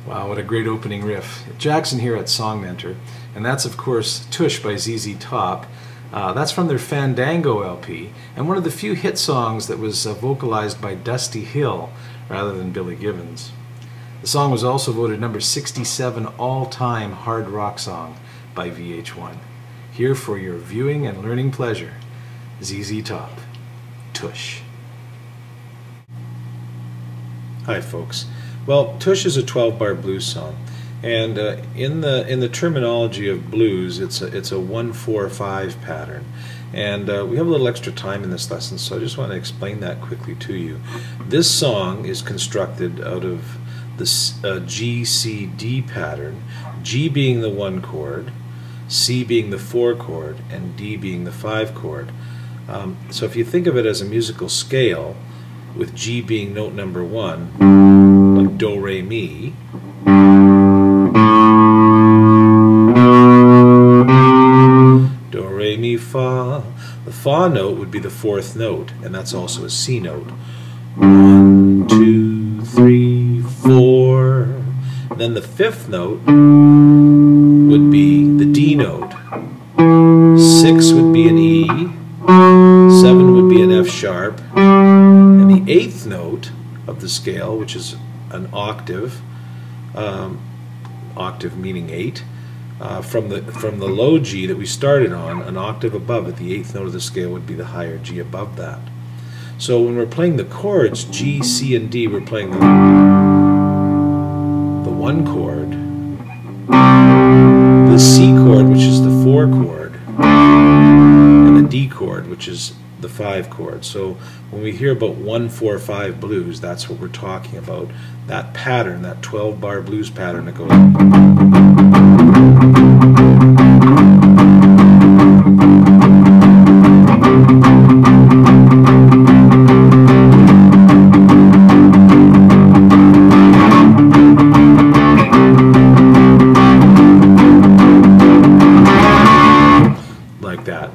Wow, what a great opening riff. Jackson here at Song Mentor, and that's of course Tush by ZZ Top. That's from their Fandango LP, and one of the few hit songs that was vocalized by Dusty Hill rather than Billy Gibbons. The song was also voted number 67 all-time hard rock song by VH1. Here for your viewing and learning pleasure, ZZ Top, Tush. Hi folks. Well, Tush is a 12-bar blues song, and in the terminology of blues, it's a 1-4-5 pattern. And we have a little extra time in this lesson, so I just want to explain that quickly to you. This song is constructed out of the G-C-D pattern, G being the 1 chord, C being the 4 chord, and D being the 5 chord. So if you think of it as a musical scale, with G being note number 1, like Do, Re, Mi, Do, Re, Mi, Fa. The Fa note would be the 4th note, and that's also a C note. 1, 2, 3, 4. Then the 5th note would be the D note. 6 would be an E. 7 would be an F sharp. And the 8th note of the scale, which is an octave, octave meaning 8, from the low G that we started on, an octave above it, the 8th note of the scale would be the higher G above that. So when we're playing the chords, G, C, and D, we're playing the 1 chord, the C chord, which is the 4 chord, and the D chord, which is the 5 chord. So when we hear about 1-4-5 blues, that's what we're talking about. That pattern, that 12-bar blues pattern that goes.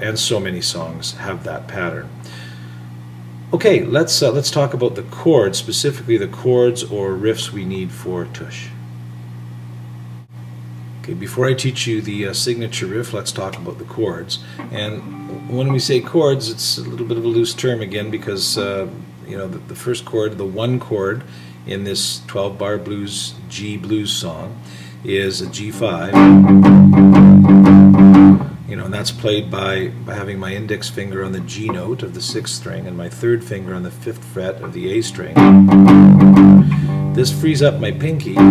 And so many songs have that pattern. Okay, let's talk about the chords, specifically the chords or riffs we need for Tush. Okay, before I teach you the signature riff, let's talk about the chords. And when we say chords, it's a little bit of a loose term again, because you know, the first chord, the 1 chord in this 12-bar blues G blues song, is a G5. You know, and that's played by having my index finger on the G note of the 6th string and my 3rd finger on the 5th fret of the A string. This frees up my pinky to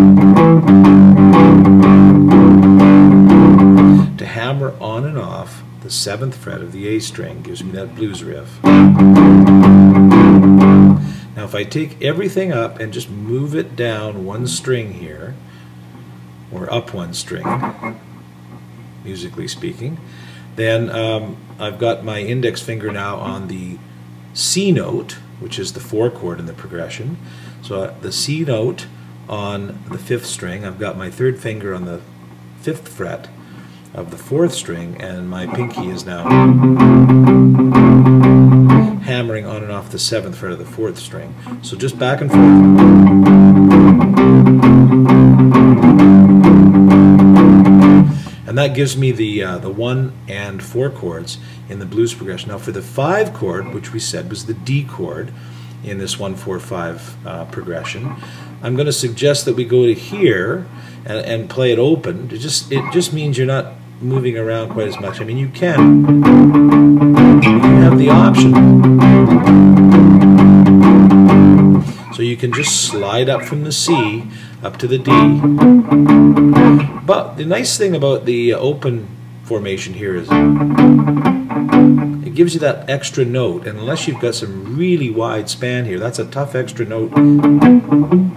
hammer on and off the 7th fret of the A string, gives me that blues riff. Now if I take everything up and just move it down 1 string here, or up 1 string, musically speaking, then I've got my index finger now on the C note, which is the 4 chord in the progression. So the C note on the 5th string, I've got my 3rd finger on the 5th fret of the 4th string, and my pinky is now hammering on and off the 7th fret of the 4th string. So just back and forth. And that gives me the 1 and 4 chords in the blues progression. Now for the 5 chord, which we said was the D chord in this 1-4-5 progression, I'm going to suggest that we go to here and play it open. It just means you're not moving around quite as much. I mean, you can. You have the option. So you can just slide up from the C up to the D. But the nice thing about the open formation here is it gives you that extra note, and unless you've got some really wide span here, that's a tough extra note.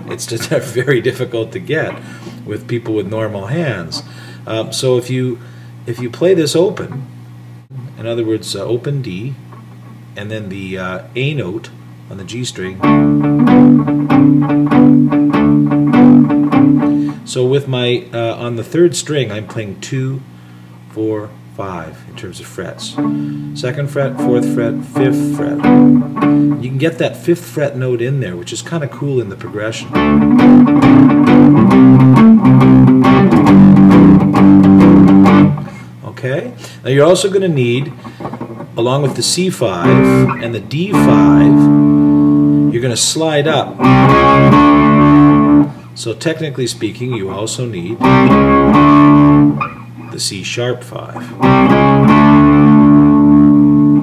It's just very difficult to get with people with normal hands. So if you play this open, in other words, open D, and then the A note on the G string. So with my on the 3rd string, I'm playing 2, 4, 5 in terms of frets. 2nd fret, 4th fret, 5th fret. You can get that 5th fret note in there, which is kind of cool in the progression. Okay? Now you're also going to need, along with the C5 and the D5, you're going to slide up. So technically speaking, you also need the C sharp 5.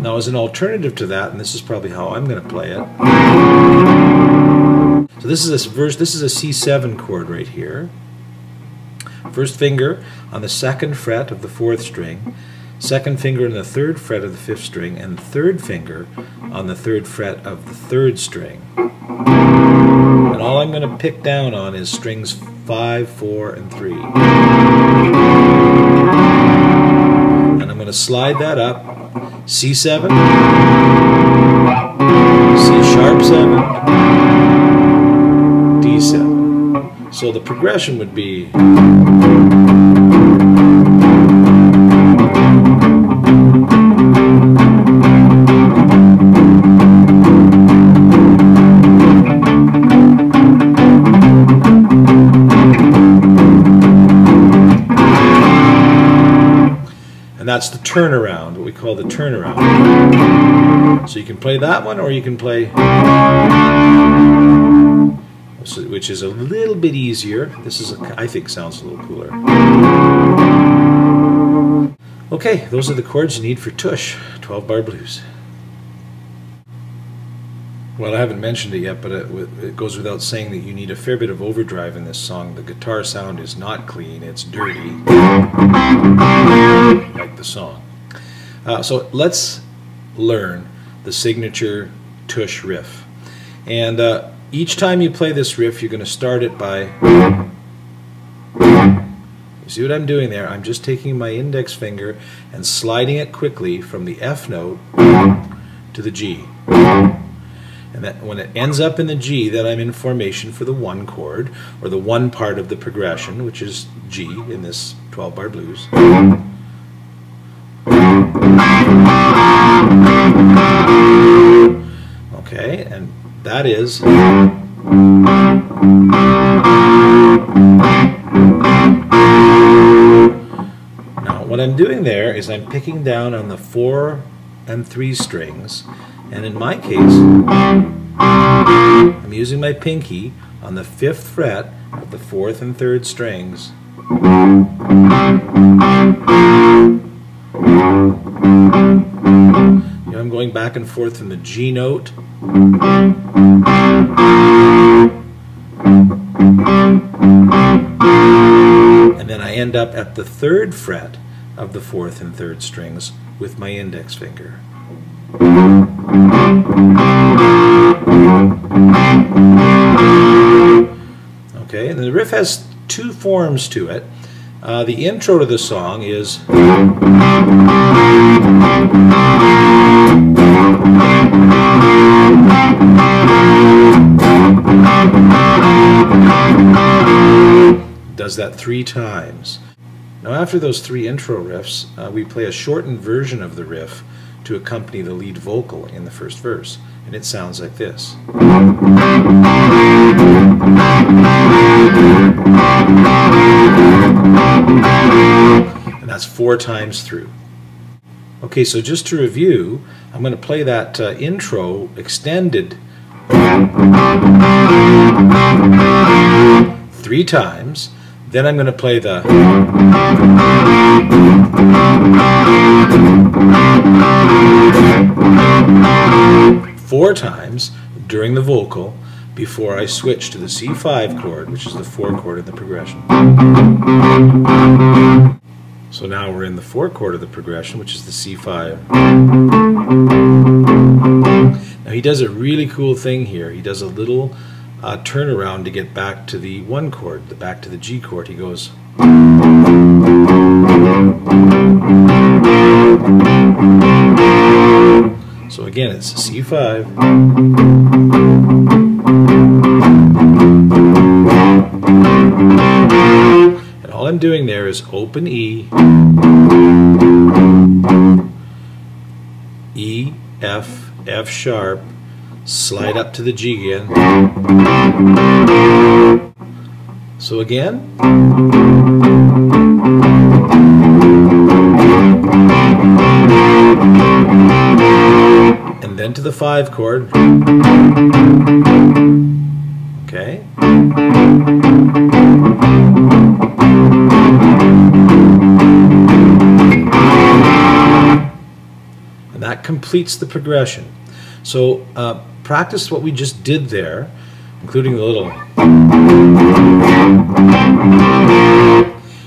Now as an alternative to that, and this is probably how I'm going to play it. So this is a C7 chord right here. First finger on the 2nd fret of the 4th string, 2nd finger on the 3rd fret of the 5th string, and 3rd finger on the 3rd fret of the 3rd string. And all I'm going to pick down on is strings 5, 4, and 3. And I'm going to slide that up, C7, C sharp 7, D7. So the progression would be that's the turnaround, what we call the turnaround. So you can play that one, or you can play, which is a little bit easier. This is, I think, sounds a little cooler. Okay, those are the chords you need for Tush, 12-bar blues. Well, I haven't mentioned it yet, but it goes without saying that you need a fair bit of overdrive in this song. The guitar sound is not clean, it's dirty, like the song. So let's learn the signature Tush riff. And each time you play this riff, you're going to start it by... You see what I'm doing there? I'm just taking my index finger and sliding it quickly from the F note to the G. And that when it ends up in the G, then I'm in formation for the 1 chord, or the 1 part of the progression, which is G in this 12-bar blues. Okay, and that is... Now, what I'm doing there is I'm picking down on the 4 and 3 strings, and in my case, I'm using my pinky on the 5th fret of the 4th and 3rd strings. You know, I'm going back and forth from the G note. And then I end up at the 3rd fret of the 4th and 3rd strings with my index finger. Okay, and the riff has 2 forms to it. The intro to the song is does that 3 times. Now after those 3 intro riffs, we play a shortened version of the riff to accompany the lead vocal in the first verse, and it sounds like this. And that's 4 times through. Okay, so just to review, I'm going to play that intro extended 3 times. Then I'm going to play the 4 times during the vocal before I switch to the C5 chord, which is the 4 chord in the progression. So now we're in the 4 chord of the progression, which is the C5. Now he does a really cool thing here. He does a little turnaround to get back to the 1 chord, back to the G chord. He goes. So again, it's C5. And all I'm doing there is open E, E, F, F sharp, slide up to the G again. So again, and then to the 5 chord. Okay. And that completes the progression. So practice what we just did there, including the little.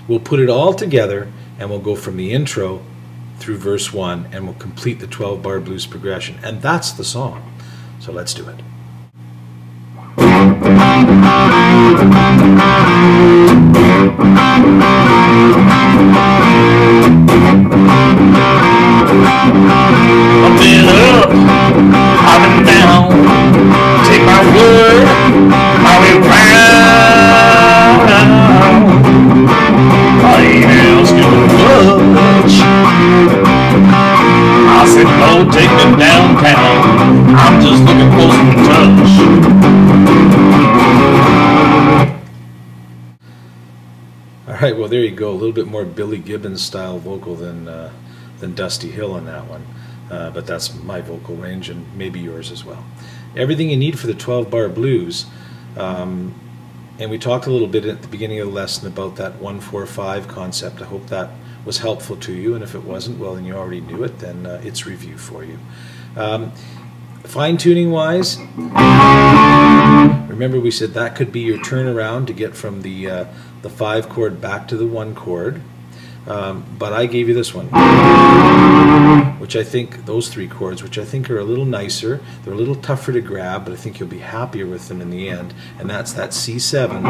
We'll put it all together and we'll go from the intro through verse 1 and we'll complete the 12-bar blues progression. And that's the song. So let's do it. I've been up, I've been down, take my word, my way round. I ain't asking much. I said, no, take me downtown, I'm just looking for some touch. Alright, well there you go, a little bit more Billy Gibbons style vocal than Dusty Hill on that one. But that's my vocal range and maybe yours as well. Everything you need for the 12-bar blues, and we talked a little bit at the beginning of the lesson about that 1-4-5 concept. I hope that was helpful to you, and if it wasn't, well then you already knew it, then it's review for you. Fine-tuning wise, remember we said that could be your turnaround to get from the 5 chord back to the 1 chord. But I gave you this one, which I think, those 3 chords, which I think are a little nicer. They're a little tougher to grab, but I think you'll be happier with them in the end. And that's that C7,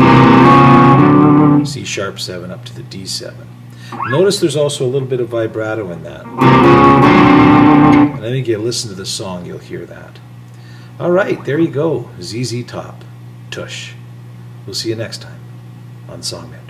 C sharp 7 up to the D7. Notice there's also a little bit of vibrato in that. And I think you listen to the song, you'll hear that. All right, there you go, ZZ Top, Tush. We'll see you next time on Songman.